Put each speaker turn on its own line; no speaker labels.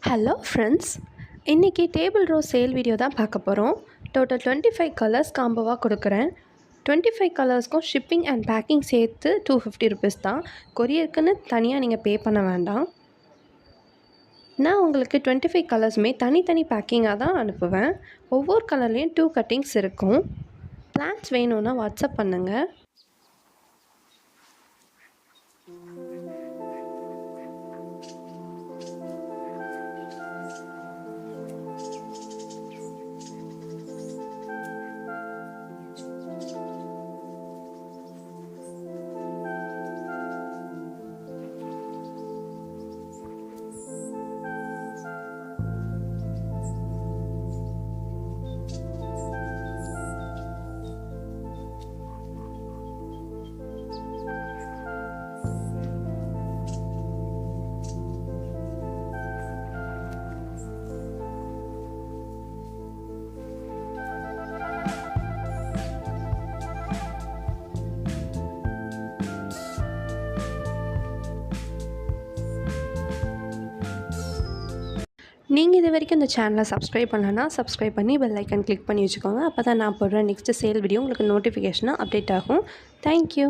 Hello friends, இன்றைக்கி table rose sale video தான் பார்க்க போகிறோம். டோட்டல் 25 கலர்ஸ் காம்போவாக கொடுக்குறேன். 25 கலர்ஸ்க்கும் ஷிப்பிங் அண்ட் பேக்கிங் சேர்த்து 250 ருபீஸ் தான். கொரியருக்குன்னு தனியாக நீங்கள் பே பண்ண வேண்டாம். நான் உங்களுக்கு 25 கலர்ஸுமே தனித்தனி பேக்கிங்காக தான் அனுப்புவேன். ஒவ்வொரு கலர்லேயும் 2 கட்டிங்ஸ் இருக்கும். பிளான்ஸ் வேணும்னா வாட்ஸ்அப் பண்ணுங்கள். நீங்கள் இது வரைக்கும் இந்த சேனலை சப்ஸ்கிரைப் பண்ணலன்னா சப்ஸ்கிரைப் பண்ணி பெல் ஐக்கன் கிளிக் பண்ணி வச்சுக்கோங்க. அப்போ தான் நான் போடுற நெக்ஸ்ட்டு சேல் வீடியோ உங்களுக்கு நோட்டிஃபிகேஷனாக அப்டேட் ஆகும். தேங்க்யூ.